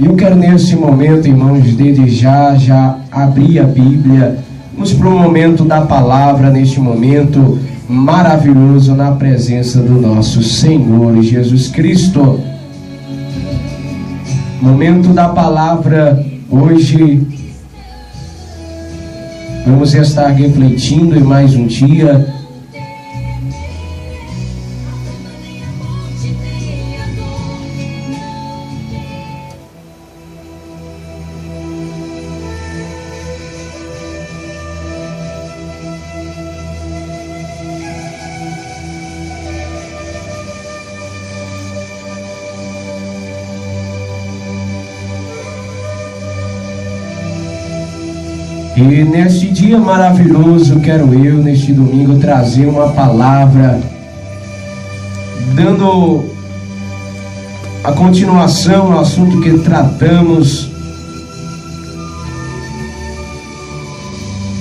E eu quero nesse momento, irmãos, desde já abrir a Bíblia. Vamos para o momento da palavra, neste momento maravilhoso na presença do nosso Senhor Jesus Cristo. Momento da palavra hoje. Vamos estar refletindo em mais um dia. E neste dia maravilhoso, quero eu, neste domingo, trazer uma palavra, dando a continuação ao assunto que tratamos.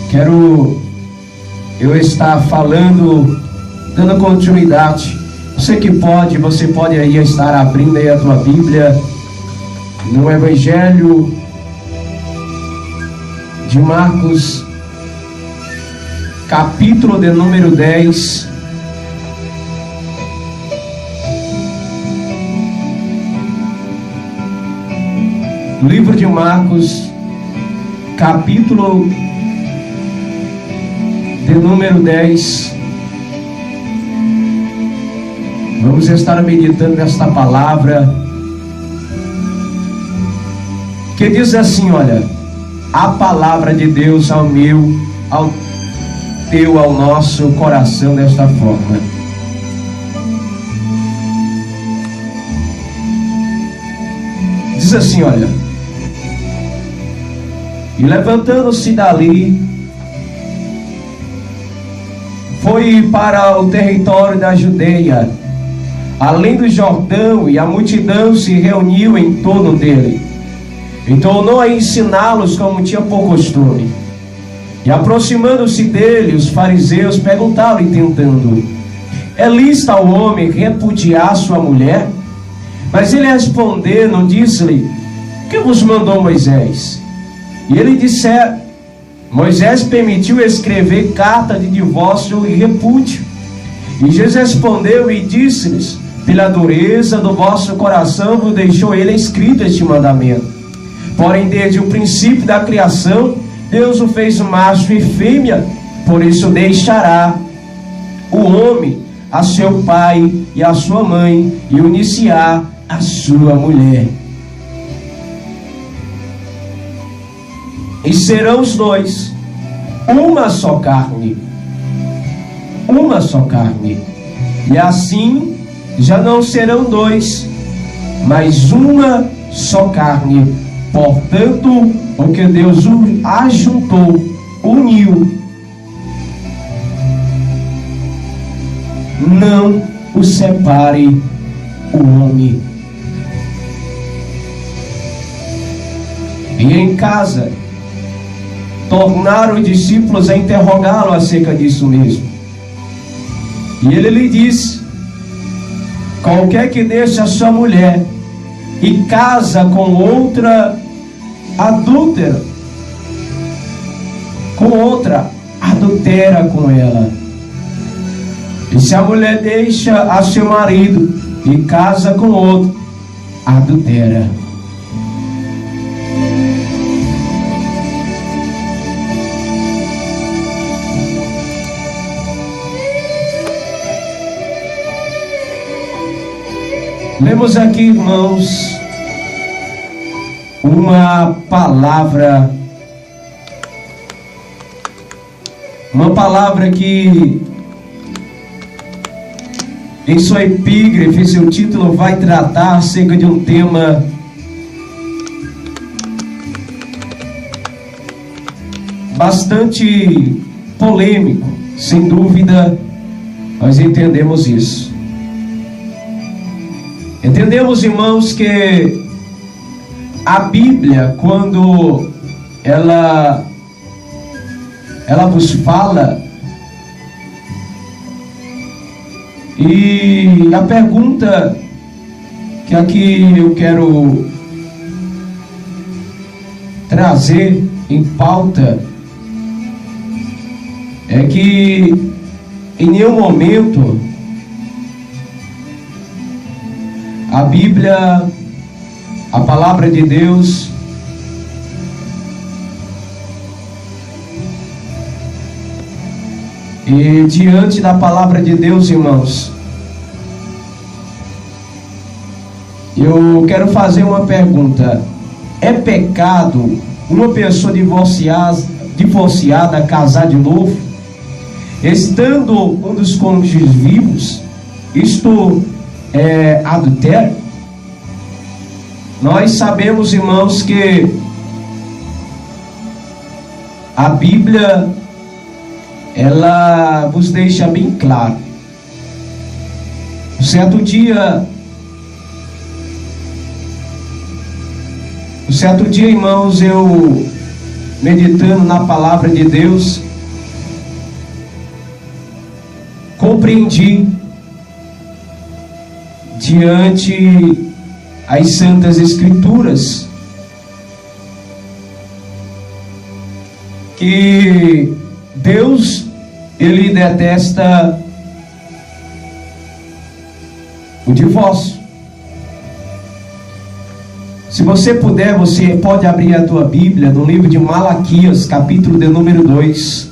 Quero eu estar falando, dando continuidade. Você pode aí estar abrindo aí a tua Bíblia, no Evangelho de Marcos, capítulo de número 10. Livro de Marcos, capítulo de número 10. Vamos estar meditando nesta palavra, que diz assim, olha: a palavra de Deus ao meu, ao teu, ao nosso coração desta forma. Diz assim, olha: e levantando-se dali, foi para o território da Judeia, além do Jordão, e a multidão se reuniu em torno dele. E tornou a ensiná-los como tinha por costume. E aproximando-se dele, os fariseus perguntaram-lhe, tentando: é lícito ao homem repudiar sua mulher? Mas ele respondendo, disse-lhe: que vos mandou Moisés? E ele disse: Moisés permitiu escrever carta de divórcio e repúdio. E Jesus respondeu e disse-lhes: pela dureza do vosso coração vos deixou ele escrito este mandamento. Porém, desde o princípio da criação, Deus o fez macho e fêmea. Por isso deixará o homem a seu pai e a sua mãe, e unir-se-á a sua mulher. E serão os dois uma só carne. Uma só carne. E assim já não serão dois, mas uma só carne. Portanto, o que Deus ajuntou, uniu, não o separe o homem. E em casa, tornaram os discípulos a interrogá-lo acerca disso mesmo. E ele lhe disse: qualquer que deixe a sua mulher e casa com outra adúltera, adultera com ela. E se a mulher deixa a seu marido e casa com outro, adultera. Lemos aqui, irmãos, uma palavra que em sua epígrafe, seu título vai tratar acerca de um tema bastante polêmico, sem dúvida. Nós entendemos isso. Entendemos, irmãos, que a Bíblia, quando ela vos fala, e a pergunta que aqui eu quero trazer em pauta é que em nenhum momento a Bíblia, a palavra de Deus, e diante da palavra de Deus, irmãos, eu quero fazer uma pergunta: é pecado uma pessoa divorciada casar de novo, estando um dos cônjuges vivos? Isto é adultério? Nós sabemos, irmãos, que a Bíblia, ela vos deixa bem claro. Um certo dia, irmãos, eu meditando na palavra de Deus, compreendi diante as Santas Escrituras que Deus, ele detesta o divórcio. Se você puder, você pode abrir a tua Bíblia no livro de Malaquias, capítulo de número 2.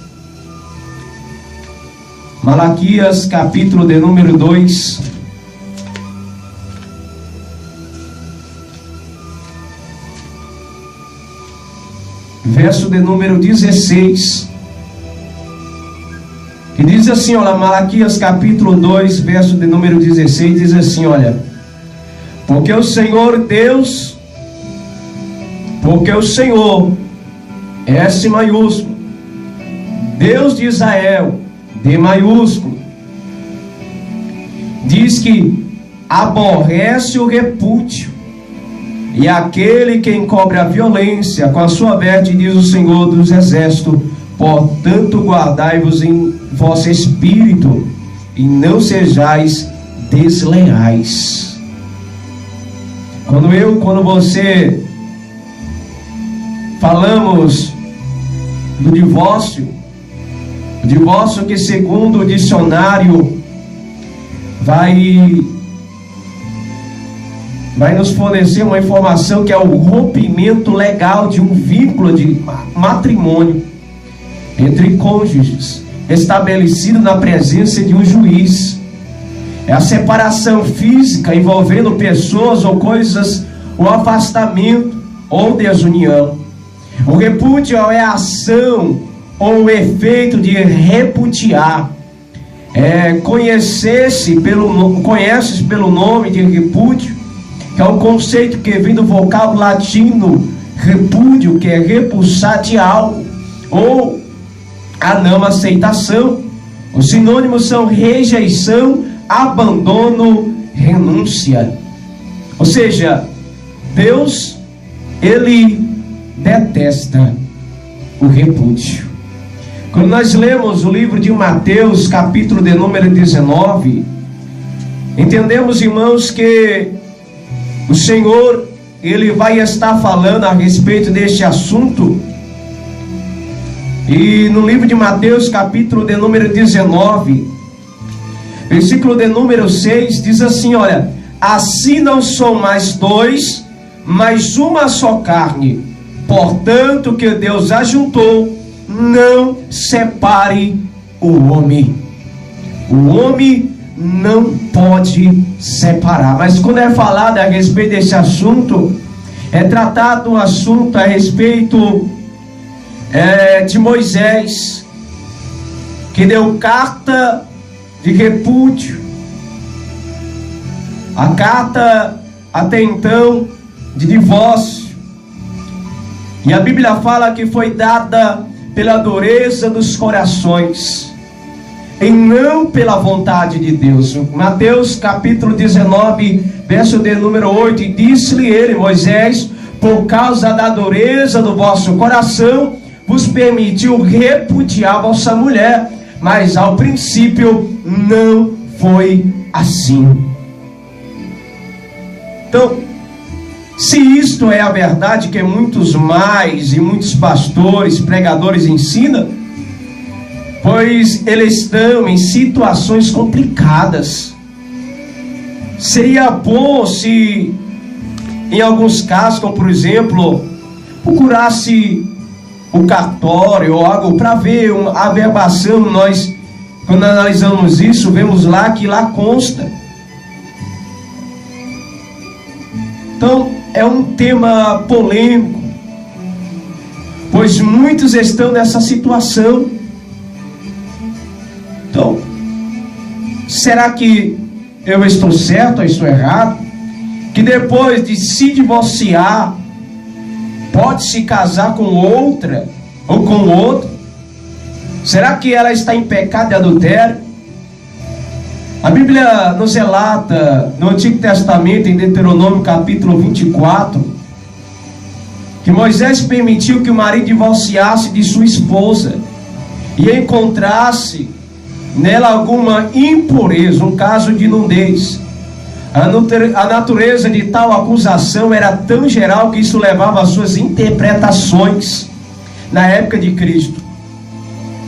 Malaquias, capítulo de número 2. Verso de número 16. Que diz assim, olha, Malaquias capítulo 2, verso de número 16, diz assim, olha: porque o Senhor, S maiúsculo, Deus de Israel, D maiúsculo, diz que aborrece o repúdio, e aquele que encobre a violência com a sua veste, diz o Senhor dos Exércitos, portanto guardai-vos em vosso espírito, e não sejais desleais. Quando você falamos do divórcio, o divórcio que segundo o dicionário vai nos fornecer uma informação que é o rompimento legal de um vínculo de matrimônio entre cônjuges, estabelecido na presença de um juiz. É a separação física envolvendo pessoas ou coisas, o afastamento ou desunião. O repúdio é a ação ou o efeito de repudiar. Conhece-se pelo nome de repúdio, que é um conceito que vem do vocábulo latino repúdio, que é repulsar de algo, ou a não aceitação. Os sinônimos são rejeição, abandono, renúncia. Ou seja, Deus, ele detesta o repúdio. Quando nós lemos o livro de Mateus, capítulo de número 19, entendemos, irmãos, que o Senhor, ele vai estar falando a respeito deste assunto. E no livro de Mateus, capítulo de número 19, versículo de número 6, diz assim, olha: assim não são mais dois, mas uma só carne. Portanto, o que Deus ajuntou, não separe o homem. O homem não pode separar. Mas quando é falado a respeito desse assunto, é tratado um assunto a respeito de Moisés, que deu carta de repúdio, a carta até então de divórcio. E a Bíblia fala que foi dada pela dureza dos corações, e não pela vontade de Deus. Mateus capítulo 19, verso de número 8, e disse-lhe ele, Moisés, por causa da dureza do vosso coração, vos permitiu repudiar vossa mulher, mas ao princípio não foi assim. Então, Se isto é a verdade que muitos mais e muitos pastores, pregadores ensinam, pois eles estão em situações complicadas. Seria bom se, em alguns casos, como por exemplo, procurasse o cartório ou algo para ver a averbação. Nós, quando analisamos isso, vemos lá que lá consta. Então, é um tema polêmico, pois muitos estão nessa situação. Então, será que eu estou certo ou estou errado? Que depois de se divorciar, pode se casar com outra ou com outro? Será que ela está em pecado de adultério? A Bíblia nos relata no Antigo Testamento, em Deuteronômio capítulo 24, que Moisés permitiu que o marido divorciasse de sua esposa e encontrasse nela alguma impureza, um caso de nudez. A natureza de tal acusação era tão geral que isso levava às suas interpretações na época de Cristo.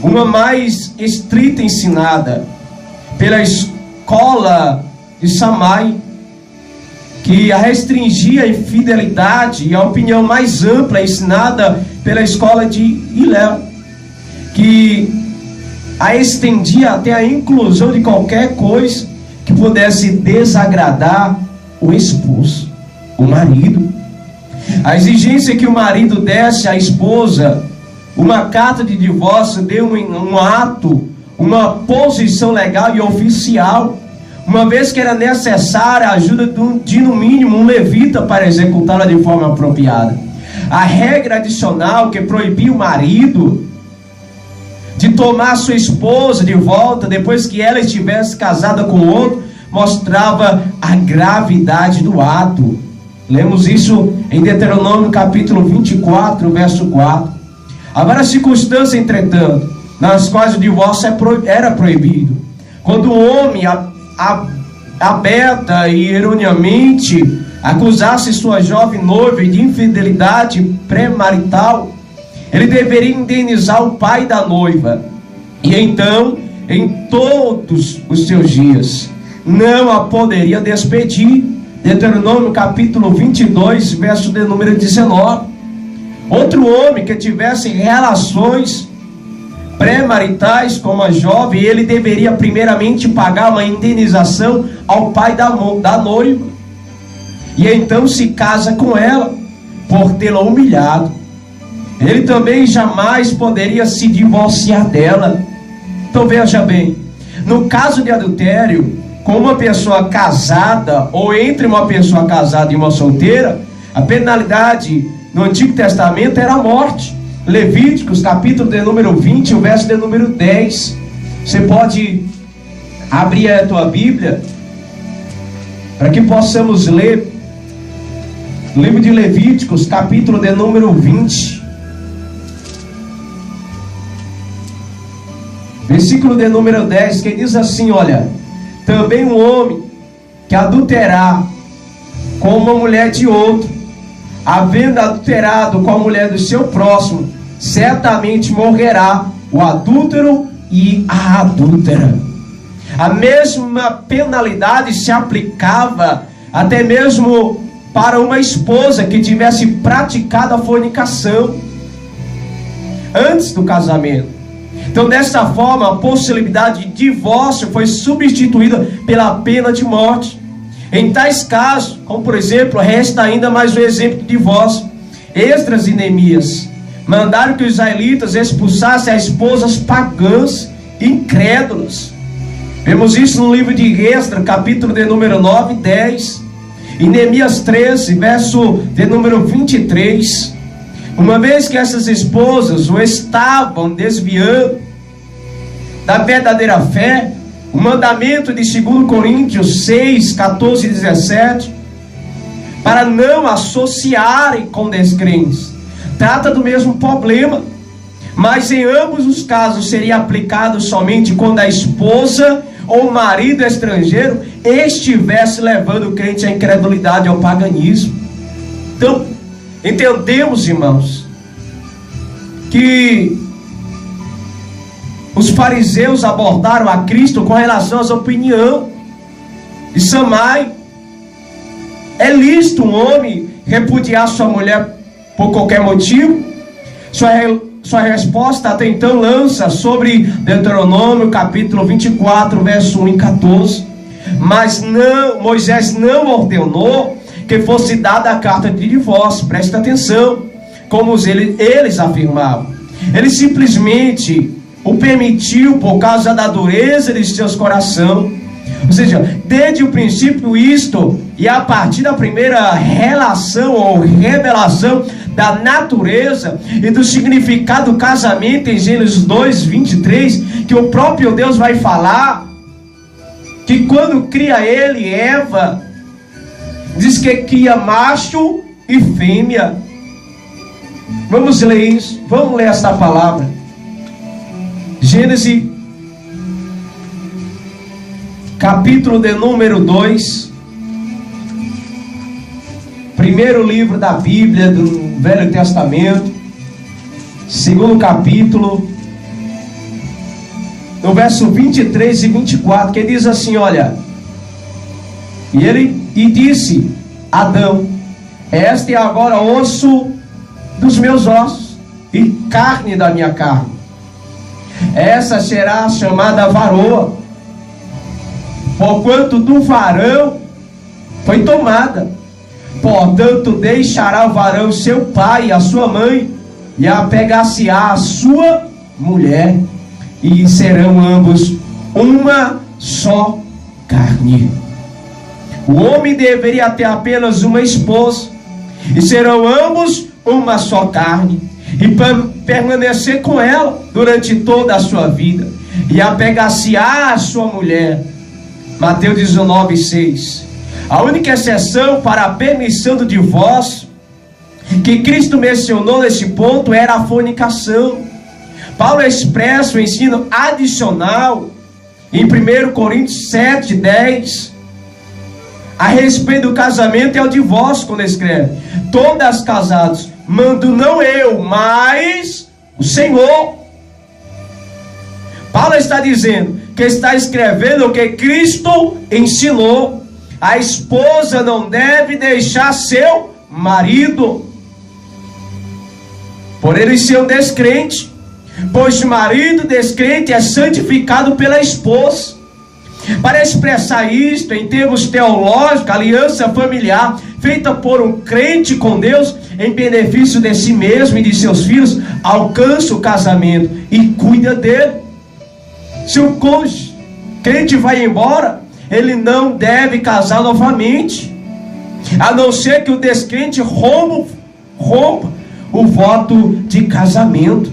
Uma mais estrita ensinada pela escola de Samai, que a restringia a infidelidade, e a opinião mais ampla ensinada pela escola de Hillel, que a estendia até a inclusão de qualquer coisa que pudesse desagradar o esposo, o marido. A exigência que o marido desse à esposa uma carta de divórcio deu um ato, uma posição legal e oficial, uma vez que era necessária a ajuda de no mínimo um levita para executá-la de forma apropriada. A regra adicional que proibia o marido de tomar sua esposa de volta depois que ela estivesse casada com outro, mostrava a gravidade do ato. Lemos isso em Deuteronômio capítulo 24, verso 4. Agora, as circunstâncias, entretanto, nas quais o divórcio era proibido, quando o homem aberta e erroneamente acusasse sua jovem noiva de infidelidade pré-marital, ele deveria indenizar o pai da noiva, e então, em todos os seus dias, não a poderia despedir. Deuteronômio capítulo 22, verso de número 19. Outro homem que tivesse relações pré-maritais com a jovem, ele deveria primeiramente pagar uma indenização ao pai da noiva, e então se casa com ela por tê-la humilhado. Ele também jamais poderia se divorciar dela. Então veja bem, no caso de adultério com uma pessoa casada, ou entre uma pessoa casada e uma solteira, a penalidade no Antigo Testamento era a morte. Levíticos capítulo de número 20, o verso de número 10. Você pode abrir a tua Bíblia para que possamos ler o livro de Levíticos capítulo de número 20, versículo de número 10, que diz assim: olha, também um homem que adulterar com uma mulher de outro, havendo adulterado com a mulher do seu próximo, certamente morrerá o adúltero e a adúltera. A mesma penalidade se aplicava até mesmo para uma esposa que tivesse praticado a fornicação antes do casamento. Então, dessa forma, a possibilidade de divórcio foi substituída pela pena de morte. Em tais casos, como por exemplo, resta ainda mais um exemplo de divórcio. Esdras e Neemias mandaram que os israelitas expulsassem as esposas pagãs, incrédulas. Vemos isso no livro de Esdras, capítulo de número 9 e 10. Em Neemias 13, verso de número 23. Uma vez que essas esposas o estavam desviando da verdadeira fé, o mandamento de 2 Coríntios 6, 14 e 17, para não associarem com descrentes, trata do mesmo problema, mas em ambos os casos seria aplicado somente quando a esposa ou o marido estrangeiro estivesse levando o crente à incredulidade, ao paganismo. Então, entendemos, irmãos, que os fariseus abordaram a Cristo com relação às opiniões de Samai. É lícito um homem repudiar sua mulher por qualquer motivo? Sua resposta até então lança sobre Deuteronômio capítulo 24, verso 1 e 14. Mas não, Moisés não ordenou que fosse dada a carta de divórcio. Presta atenção, como eles afirmavam. Ele simplesmente o permitiu por causa da dureza de seus corações. Ou seja, desde o princípio isto, e a partir da primeira relação ou revelação da natureza e do significado do casamento em Gênesis 2, 23, que o próprio Deus vai falar, que quando cria ele e Eva, diz que cria macho e fêmea. Vamos ler isso, vamos ler esta palavra. Gênesis capítulo de número 2, primeiro livro da Bíblia do Velho Testamento, segundo capítulo, no verso 23 e 24, que diz assim, olha: e disse Adão: este é agora osso dos meus ossos e carne da minha carne, essa será chamada varoa, porquanto do varão foi tomada. Portanto deixará o varão seu pai e a sua mãe, e apegar-se-á a sua mulher, e serão ambos uma só carne. O homem deveria ter apenas uma esposa, e serão ambos uma só carne, e permanecer com ela durante toda a sua vida, e apegar-se-á a sua mulher. Mateus 19, 6. A única exceção para a permissão do divórcio que Cristo mencionou nesse ponto era a fornicação. Paulo expressa o ensino adicional em 1 Coríntios 7, 10 a respeito do casamento e ao divórcio, quando escreve: todas casadas, mando não eu, mas o Senhor. Paulo está dizendo que está escrevendo o que Cristo ensinou. A esposa não deve deixar seu marido, por ele ser um descrente, pois o marido descrente é santificado pela esposa. Para expressar isto em termos teológicos, a aliança familiar feita por um crente com Deus em benefício de si mesmo e de seus filhos alcança o casamento e cuida dele. Se o cônjuge crente vai embora, ele não deve casar novamente, a não ser que o descrente rompa o voto de casamento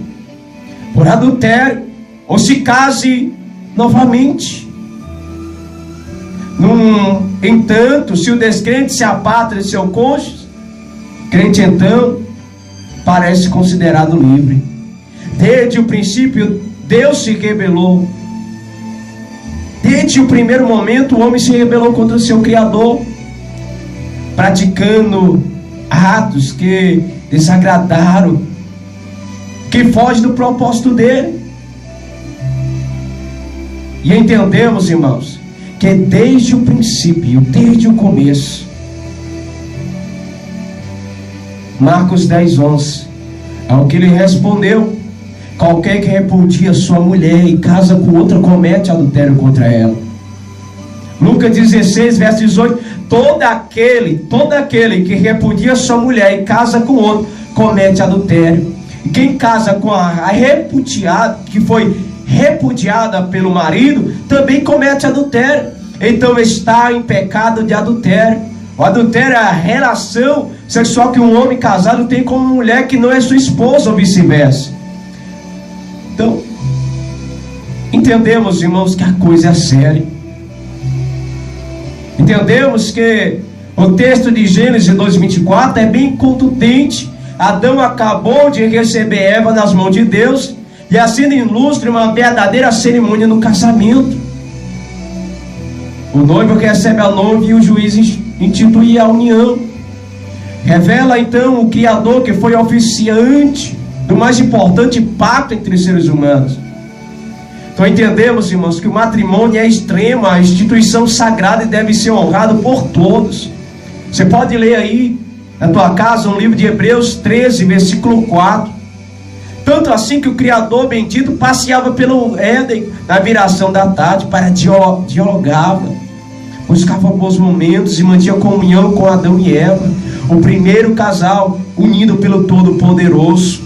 por adultério, ou se case novamente. Entanto, se o descrente se aparta de seu cônjuge, crente então parece considerado livre. Desde o princípio, Deus se rebelou. Desde o primeiro momento, o homem se rebelou contra o seu Criador, praticando atos que desagradaram, que fogem do propósito dele. E entendemos, irmãos, que desde o princípio, desde o começo, Marcos 10, 11, ao que ele respondeu: qualquer que repudia sua mulher e casa com outra comete adultério contra ela. Lucas 16, verso 18: todo aquele que repudia sua mulher e casa com outro comete adultério. E quem casa com a repudiada, que foi repudiada pelo marido, também comete adultério. Então está em pecado de adultério. O adultério é a relação sexual que um homem casado tem com uma mulher que não é sua esposa, ou vice-versa. Então, entendemos, irmãos, que a coisa é séria. Entendemos que o texto de Gênesis 2:24 é bem contundente. Adão acabou de receber Eva nas mãos de Deus, e assim ilustra uma verdadeira cerimônia no casamento. O noivo recebe a noiva e o juiz institui a união. Revela então o Criador, que foi oficiante do mais importante pacto entre os seres humanos. Então entendemos, irmãos, que o matrimônio é extrema, a instituição sagrada, e deve ser honrado por todos. Você pode ler aí na tua casa um livro de Hebreus 13, versículo 4. Tanto assim que o Criador bendito passeava pelo Éden na viração da tarde para dialogava, buscava bons momentos e mantinha comunhão com Adão e Eva, o primeiro casal unido pelo Todo-Poderoso.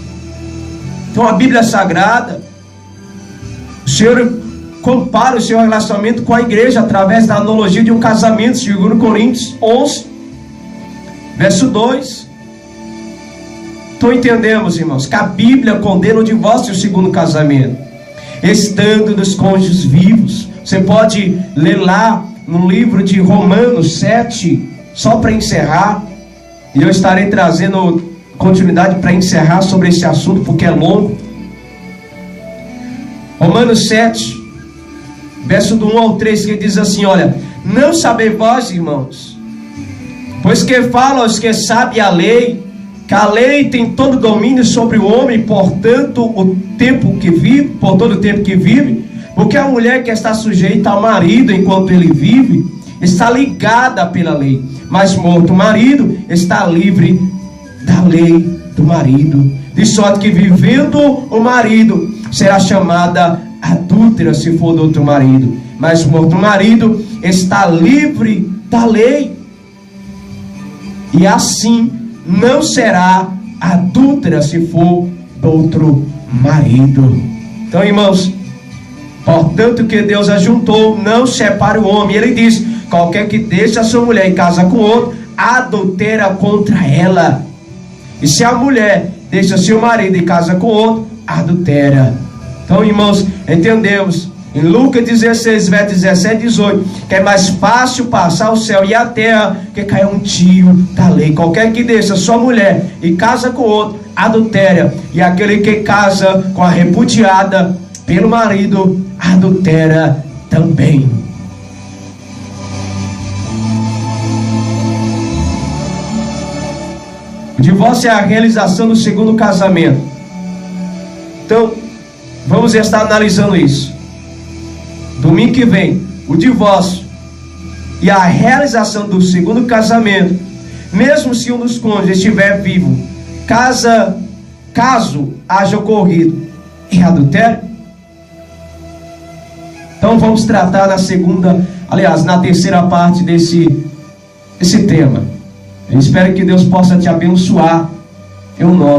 Então a Bíblia Sagrada, o Senhor compara o seu relacionamento com a igreja através da analogia de um casamento, segundo Coríntios 11, verso 2. Então entendemos, irmãos, que a Bíblia condena o divórcio e o segundo casamento, estando dos cônjuges vivos. Você pode ler lá no livro de Romanos 7, só para encerrar, e eu estarei trazendo continuidade para encerrar sobre esse assunto, porque é longo. Romanos 7, verso do 1 ao 3, que diz assim: olha, não sabeis vós, irmãos, pois que fala aos que sabem a lei, que a lei tem todo domínio sobre o homem, portanto, por todo o tempo que vive, porque a mulher que está sujeita ao marido enquanto ele vive, está ligada pela lei, mas morto o marido, está livre da lei do marido, de sorte que vivendo o marido, será chamada adúltera se for do outro marido, mas morto o marido, está livre da lei, e assim não será adúltera se for do outro marido. Então, irmãos, portanto, que Deus ajuntou, não separe o homem. Ele diz: qualquer que deixa a sua mulher e casa com outro, adultera contra ela. E se a mulher deixa seu marido e casa com outro, adultera. Então, irmãos, entendemos em Lucas 16, verso 17 e 18, que é mais fácil passar o céu e a terra que cair um tio da lei. Qualquer que deixa sua mulher e casa com outro, adultera. E aquele que casa com a repudiada pelo marido, adultera também. O divórcio é a realização do segundo casamento. Então, vamos estar analisando isso. Domingo que vem, o divórcio e a realização do segundo casamento, mesmo se um dos cônjuges estiver vivo, caso haja ocorrido em adultério. Então vamos tratar na terceira parte desse tema. Eu espero que Deus possa te abençoar em um nome.